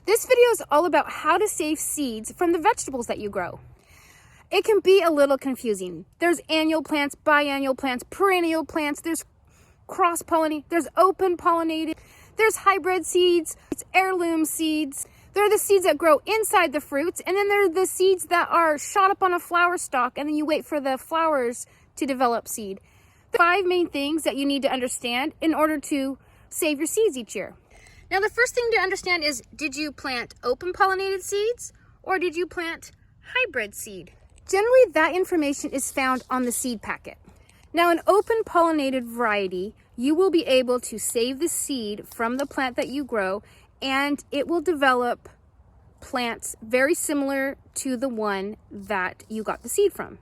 This video is all about how to save seeds from the vegetables that you grow. It can be a little confusing. There's annual plants, biennial plants, perennial plants, there's cross-pollinating, there's open pollinating, there's hybrid seeds, it's heirloom seeds. There are the seeds that grow inside the fruits, and then there are the seeds that are shot up on a flower stalk, and then you wait for the flowers to develop seed. The 5 main things that you need to understand in order to save your seeds each year. Now, the first thing to understand is, did you plant open pollinated seeds or did you plant hybrid seed? Generally, that information is found on the seed packet. Now, an open pollinated variety, you will be able to save the seed from the plant that you grow, and it will develop plants very similar to the one that you got the seed from.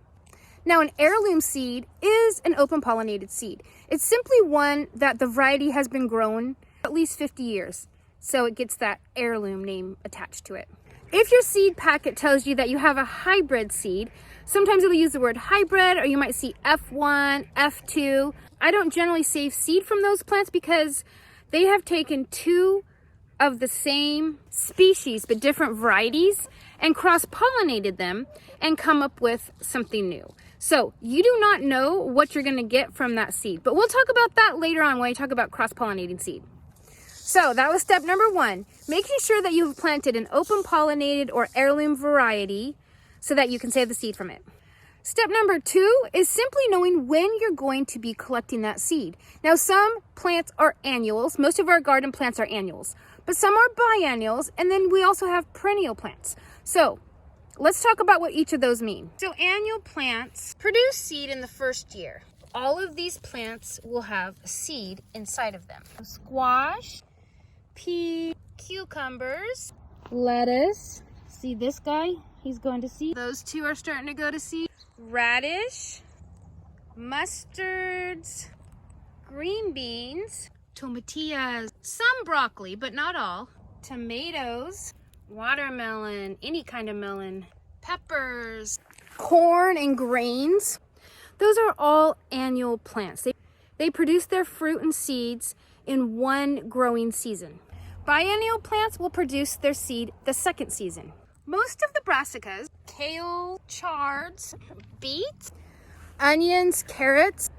Now, an heirloom seed is an open pollinated seed. It's simply one that the variety has been grown at least 50 years. So it gets that heirloom name attached to it. If your seed packet tells you that you have a hybrid seed, sometimes it'll use the word hybrid, or you might see F1, F2. I don't generally save seed from those plants because they have taken 2 of the same species but different varieties and cross-pollinated them and come up with something new. So you do not know what you're going to get from that seed, but we'll talk about that later on when I talk about cross-pollinating seed. So that was step number 1, making sure that you've planted an open pollinated or heirloom variety so that you can save the seed from it. Step number 2 is simply knowing when you're going to be collecting that seed. Now, some plants are annuals. Most of our garden plants are annuals, but some are biennials, and then we also have perennial plants. So let's talk about what each of those mean. So annual plants produce seed in the first year. All of these plants will have a seed inside of them. Squash, pea, cucumbers, lettuce. See this guy? He's going to seed. Those 2 are starting to go to seed. Radish, mustards, green beans, tomatillas, some broccoli, but not all, tomatoes, watermelon, any kind of melon, peppers, corn and grains. Those are all annual plants. They produce their fruit and seeds in one growing season. Biennial plants will produce their seed the second season. Most of the brassicas, kale, chards, beets, onions, carrots,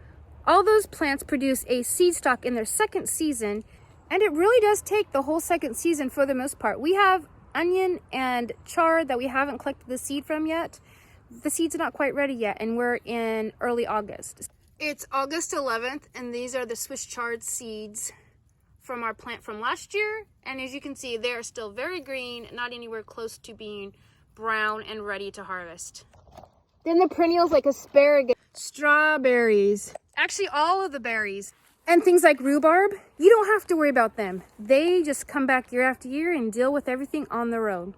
all those plants produce a seed stalk in their second season, and it really does take the whole second season for the most part. We have onion and chard that we haven't collected the seed from yet. The seed's not quite ready yet, and we're in early August. It's August 11th, and these are the Swiss chard seeds from our plant from last year, and as you can see, they are still very green, not anywhere close to being brown and ready to harvest. Then the perennials like asparagus, strawberries, actually all of the berries, and things like rhubarb, you don't have to worry about them. They just come back year after year and deal with everything on their own.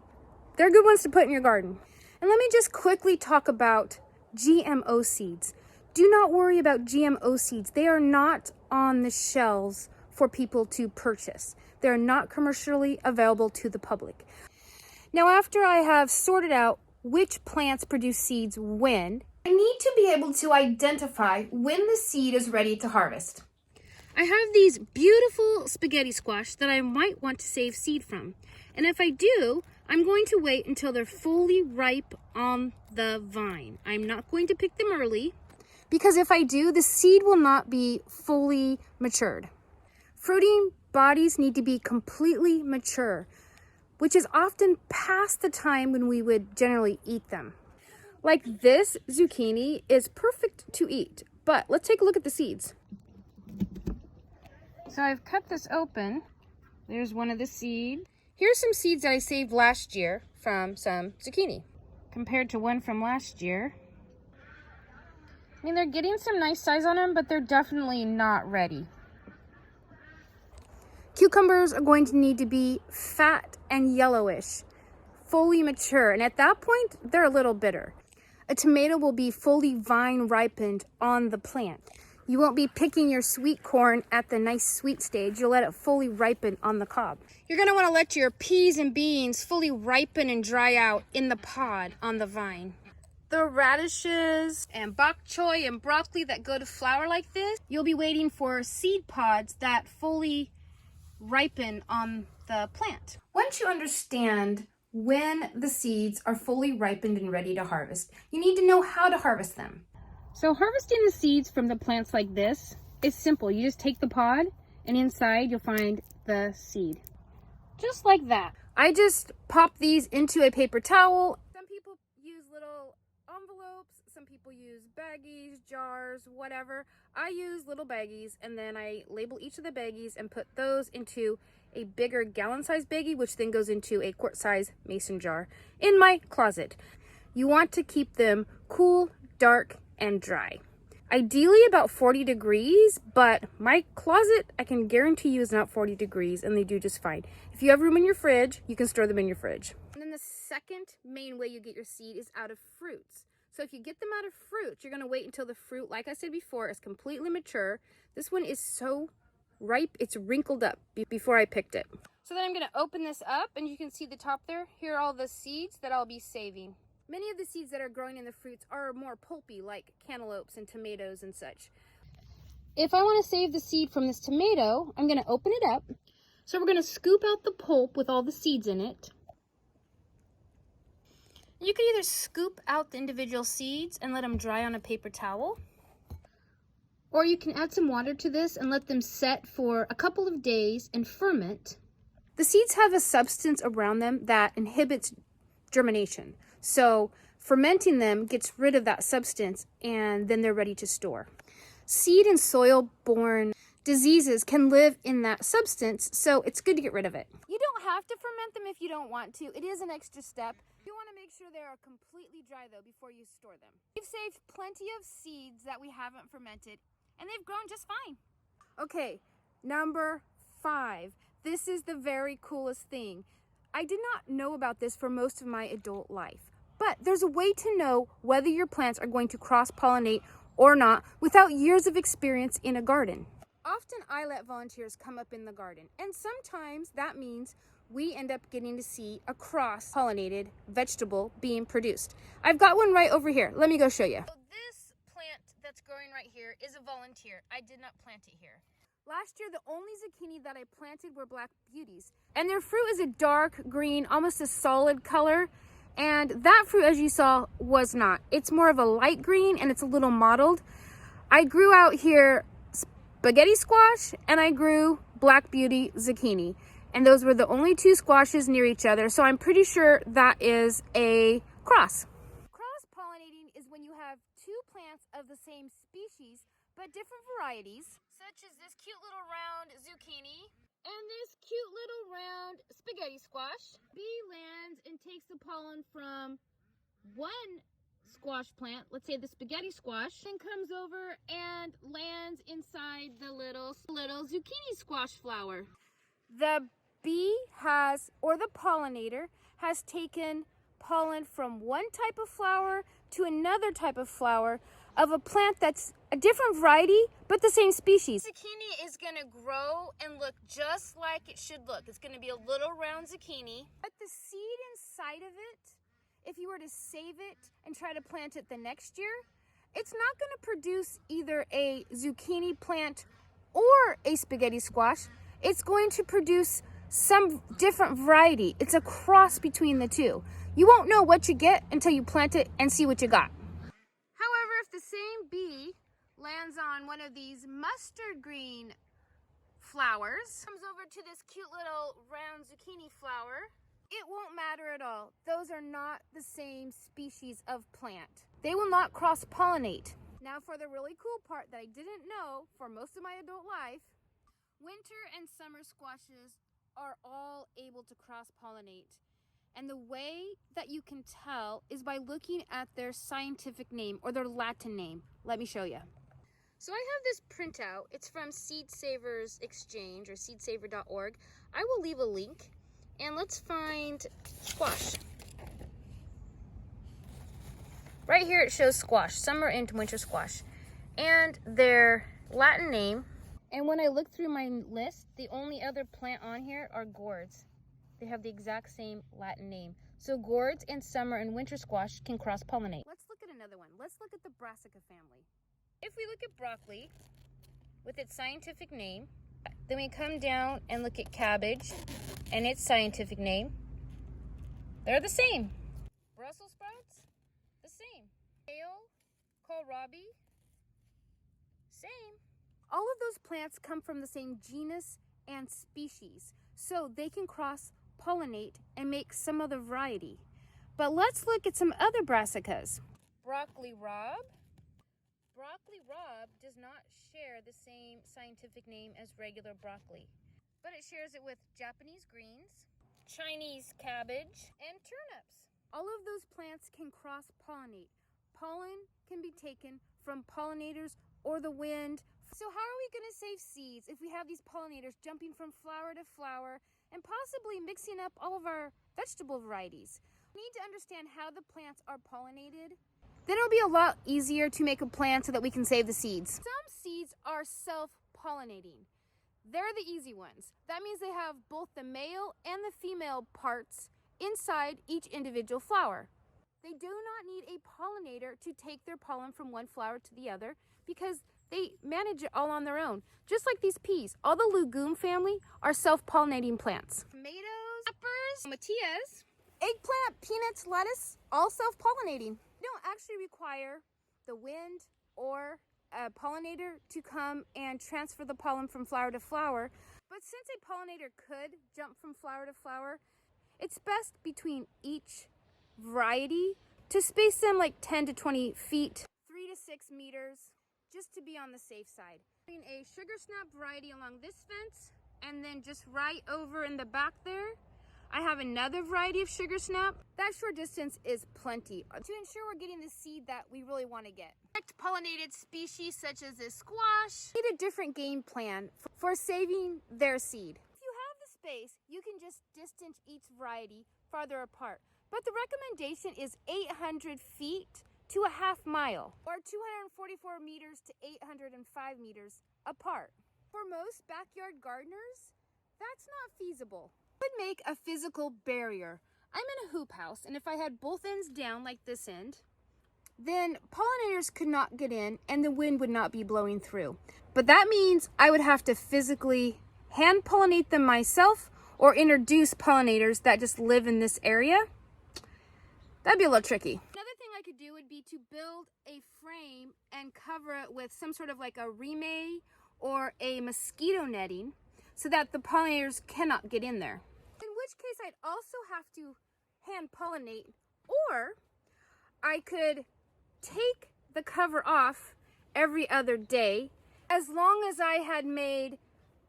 They're good ones to put in your garden. And let me just quickly talk about GMO seeds. Do not worry about GMO seeds. They are not on the shelves for people to purchase. They're not commercially available to the public. Now, after I have sorted out which plants produce seeds when, I need to be able to identify when the seed is ready to harvest. I have these beautiful spaghetti squash that I might want to save seed from. And if I do, I'm going to wait until they're fully ripe on the vine. I'm not going to pick them early because if I do, the seed will not be fully matured. Fruiting bodies need to be completely mature, which is often past the time when we would generally eat them. Like this zucchini is perfect to eat, but let's take a look at the seeds. So I've cut this open. There's one of the seeds. Here's some seeds that I saved last year from some zucchini. Compared to one from last year, I mean, they're getting some nice size on them, but they're definitely not ready. Cucumbers are going to need to be fat and yellowish, fully mature, and at that point, they're a little bitter. A tomato will be fully vine ripened on the plant. You won't be picking your sweet corn at the nice sweet stage. You'll let it fully ripen on the cob. You're going to want to let your peas and beans fully ripen and dry out in the pod on the vine. The radishes and bok choy and broccoli that go to flower like this, you'll be waiting for seed pods that fully ripen on the plant. Once you understand when the seeds are fully ripened and ready to harvest, you need to know how to harvest them. So harvesting the seeds from the plants like this is simple. You just take the pod and inside you'll find the seed. Just like that. I just pop these into a paper towel. Some people use little envelopes, some people use baggies, jars, whatever. I use little baggies, and then I label each of the baggies and put those into a bigger gallon-sized baggie, which then goes into a quart-size mason jar in my closet. You want to keep them cool, dark, and dry. Ideally about 40 degrees, but my closet, I can guarantee you, is not 40 degrees, and they do just fine. If you have room in your fridge, you can store them in your fridge. And then the second main way you get your seed is out of fruits. So if you get them out of fruits, you're going to wait until the fruit, like I said before, is completely mature. This one is so ripe, it's wrinkled up before I picked it. So then I'm going to open this up, and you can see the top there. Here are all the seeds that I'll be saving. Many of the seeds that are growing in the fruits are more pulpy, like cantaloupes and tomatoes and such. If I want to save the seed from this tomato, I'm going to open it up. So we're going to scoop out the pulp with all the seeds in it. You can either scoop out the individual seeds and let them dry on a paper towel, or you can add some water to this and let them set for a couple of days and ferment. The seeds have a substance around them that inhibits germination. So fermenting them gets rid of that substance, and then they're ready to store. Seed and soil-borne diseases can live in that substance, so it's good to get rid of it. You don't have to ferment them if you don't want to. It is an extra step. You want to make sure they are completely dry, though, before you store them. We've saved plenty of seeds that we haven't fermented, and they've grown just fine. Okay, number 5. This is the very coolest thing. I did not know about this for most of my adult life, but there's a way to know whether your plants are going to cross-pollinate or not without years of experience in a garden. Often I let volunteers come up in the garden, and sometimes that means we end up getting to see a cross-pollinated vegetable being produced. I've got one right over here. Let me go show you. So this plant that's growing right here is a volunteer. I did not plant it here. Last year, the only zucchini that I planted were Black Beauties, and their fruit is a dark green, almost a solid color, and that fruit, as you saw, was not. It's more of a light green, and it's a little mottled. I grew out here spaghetti squash, and I grew Black Beauty zucchini, and those were the only 2 squashes near each other, so I'm pretty sure that is a cross. Cross-pollinating is when you have 2 plants of the same species, but different varieties, such as this cute little round zucchini and this cute little round spaghetti squash. Bee lands and takes the pollen from one squash plant, let's say the spaghetti squash, and comes over and lands inside the little zucchini squash flower. The bee has, or the pollinator, has taken pollen from one type of flower to another type of flower of a plant that's a different variety, but the same species. Zucchini is gonna grow and look just like it should look. It's gonna be a little round zucchini. But the seed inside of it, if you were to save it and try to plant it the next year, it's not gonna produce either a zucchini plant or a spaghetti squash. It's going to produce some different variety. It's a cross between the two. You won't know what you get until you plant it and see what you got. However, if the same bee lands on one of these mustard green flowers, comes over to this cute little round zucchini flower, it won't matter at all. Those are not the same species of plant. They will not cross-pollinate. Now for the really cool part that I didn't know for most of my adult life, winter and summer squashes are all able to cross-pollinate. And the way that you can tell is by looking at their scientific name or their Latin name. Let me show you. So I have this printout. It's from Seed Savers Exchange or seedsaver.org. I will leave a link, and let's find squash. Right here it shows squash, summer and winter squash, and their Latin name. And when I look through my list, the only other plant on here are gourds. They have the exact same Latin name. So gourds and summer and winter squash can cross-pollinate. Let's look at another one. Let's look at the brassica family. If we look at broccoli with its scientific name, then we come down and look at cabbage, and its scientific name, they're the same. Brussels sprouts, the same. Kale, kohlrabi, same. All of those plants come from the same genus and species, so they can cross-pollinate and make some other variety. But let's look at some other brassicas. Broccoli rob. Broccoli rob does not share the same scientific name as regular broccoli, but it shares it with Japanese greens, Chinese cabbage, and turnips. All of those plants can cross-pollinate. Pollen can be taken from pollinators or the wind. So how are we going to save seeds if we have these pollinators jumping from flower to flower and possibly mixing up all of our vegetable varieties? We need to understand how the plants are pollinated. Then it'll be a lot easier to make a plan so that we can save the seeds. Some seeds are self-pollinating. They're the easy ones. That means they have both the male and the female parts inside each individual flower. They do not need a pollinator to take their pollen from one flower to the other because they manage it all on their own. Just like these peas, all the legume family are self-pollinating plants. Tomatoes, peppers, tomatillas, eggplant, peanuts, lettuce, all self-pollinating. They don't actually require the wind or a pollinator to come and transfer the pollen from flower to flower. But since a pollinator could jump from flower to flower, it's best between each variety to space them like 10 to 20 feet, 3 to 6 meters, just to be on the safe side. Putting a sugar snap variety along this fence, and then just right over in the back there, I have another variety of sugar snap. That short distance is plenty to ensure we're getting the seed that we really want to get. Pollinated species such as this squash need a different game plan for saving their seed. If you have the space, you can just distance each variety farther apart. But the recommendation is 800 feet to a half mile, or 244 meters to 805 meters apart. For most backyard gardeners, that's not feasible. Would make a physical barrier. I'm in a hoop house, and if I had both ends down like this end, then pollinators could not get in and the wind would not be blowing through. But that means I would have to physically hand pollinate them myself or introduce pollinators that just live in this area. That'd be a little tricky. Another thing I could do would be to build a frame and cover it with some sort of like a remay or a mosquito netting so that the pollinators cannot get in there. In which case I'd also have to hand pollinate, or I could take the cover off every other day as long as I had made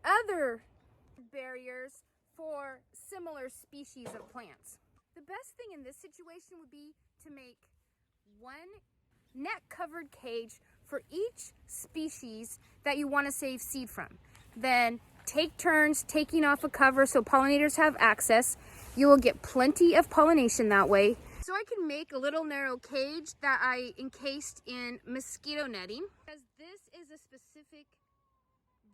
other barriers for similar species of plants. The best thing in this situation would be to make one net covered cage for each species that you want to save seed from. Then take turns taking off a cover so pollinators have access. You will get plenty of pollination that way. So I can make a little narrow cage that I encased in mosquito netting, because this is a specific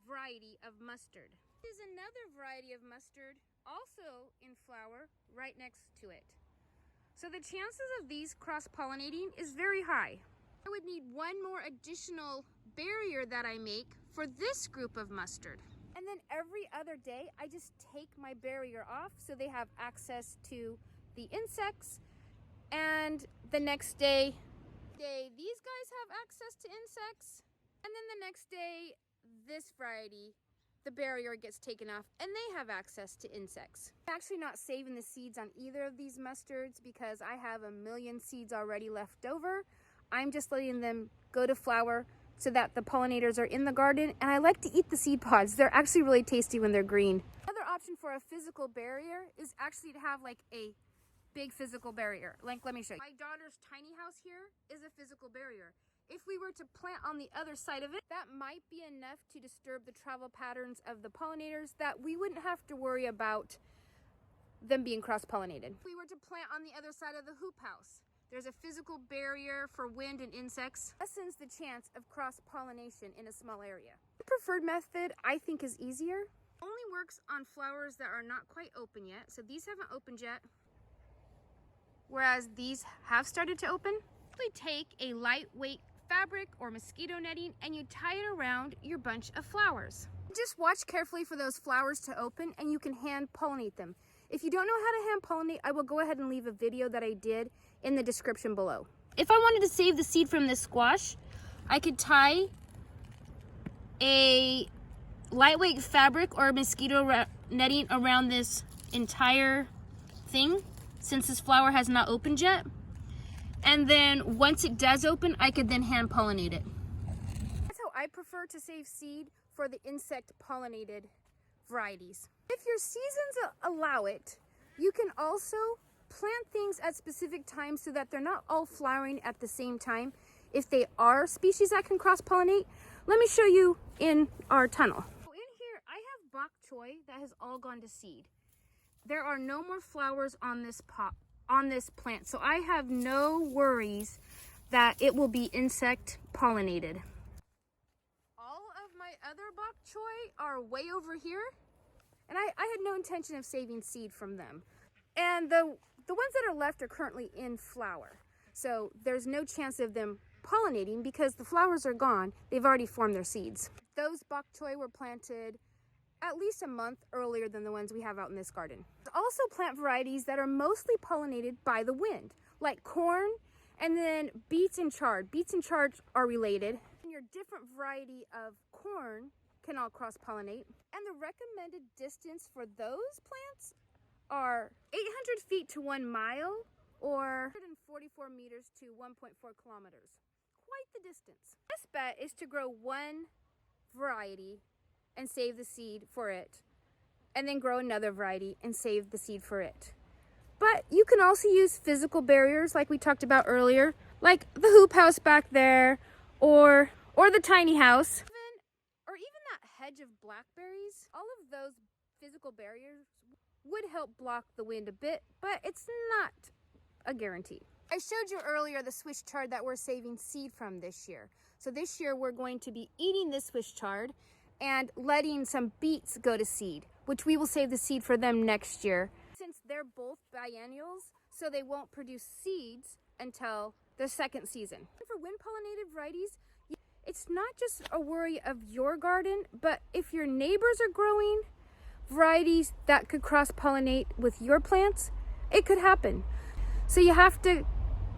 variety of mustard. This is another variety of mustard also in flower right next to it. So the chances of these cross-pollinating is very high. I would need one more additional barrier that I make for this group of mustard. And then every other day, I just take my barrier off so they have access to the insects. And the next day, these guys have access to insects. And then the next day, this variety, the barrier gets taken off and they have access to insects. I'm actually not saving the seeds on either of these mustards because I have a million seeds already left over. I'm just letting them go to flower so that the pollinators are in the garden, and I like to eat the seed pods. They're actually really tasty when they're green. Another option for a physical barrier is actually to have like a big physical barrier. Like, let me show you. My daughter's tiny house here is a physical barrier. If we were to plant on the other side of it, that might be enough to disturb the travel patterns of the pollinators that we wouldn't have to worry about them being cross-pollinated. If we were to plant on the other side of the hoop house, there's a physical barrier for wind and insects. Lessens the chance of cross-pollination in a small area. The preferred method, I think, is easier. Only works on flowers that are not quite open yet. So these haven't opened yet, whereas these have started to open. Simply take a lightweight fabric or mosquito netting and you tie it around your bunch of flowers. Just watch carefully for those flowers to open and you can hand pollinate them. If you don't know how to hand pollinate, I will go ahead and leave a video that I did in the description below. If I wanted to save the seed from this squash, I could tie a lightweight fabric or mosquito netting around this entire thing, since this flower has not opened yet. And then once it does open, I could then hand pollinate it. That's how I prefer to save seed for the insect pollinated varieties. If your seasons allow it, you can also plant things at specific times so that they're not all flowering at the same time. If they are species that can cross-pollinate, let me show you in our tunnel. So in here, I have bok choy that has all gone to seed. There are no more flowers on this plant, so I have no worries that it will be insect pollinated. All of my other bok choy are way over here, and I had no intention of saving seed from them. And the ones that are left are currently in flower, so there's no chance of them pollinating because the flowers are gone. They've already formed their seeds. Those bok choy were planted at least a month earlier than the ones we have out in this garden. There's also plant varieties that are mostly pollinated by the wind, like corn and then beets and chard. Beets and chard are related. And your different variety of corn can all cross-pollinate. And the recommended distance for those plants are 800 feet to 1 mile or 144 meters to 1.4 kilometers. Quite the distance. Best bet is to grow one variety and save the seed for it, and then grow another variety and save the seed for it. But you can also use physical barriers like we talked about earlier, like the hoop house back there, or the tiny house, or even that hedge of blackberries. All of those physical barriers would help block the wind a bit, but it's not a guarantee. I showed you earlier the Swiss chard that we're saving seed from this year. So this year we're going to be eating this Swiss chard and letting some beets go to seed, which we will save the seed for them next year. Since they're both biennials, so they won't produce seeds until the second season. For wind-pollinated varieties, it's not just a worry of your garden, but if your neighbors are growing varieties that could cross-pollinate with your plants, it could happen. So you have to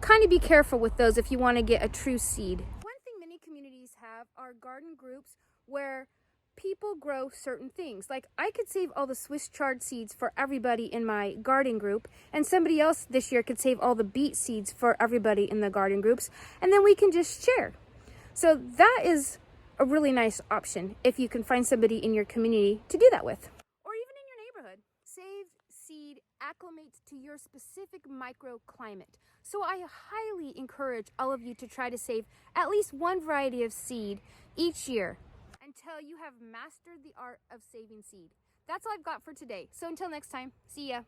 kind of be careful with those if you want to get a true seed. One thing many communities have are garden groups where people grow certain things. Like I could save all the Swiss chard seeds for everybody in my garden group, and somebody else this year could save all the beet seeds for everybody in the garden groups, and then we can just share. So that is a really nice option if you can find somebody in your community to do that with. Or even in your neighborhood. Saved seed acclimates to your specific microclimate. So I highly encourage all of you to try to save at least one variety of seed each year until you have mastered the art of saving seed. That's all I've got for today. So until next time, see ya.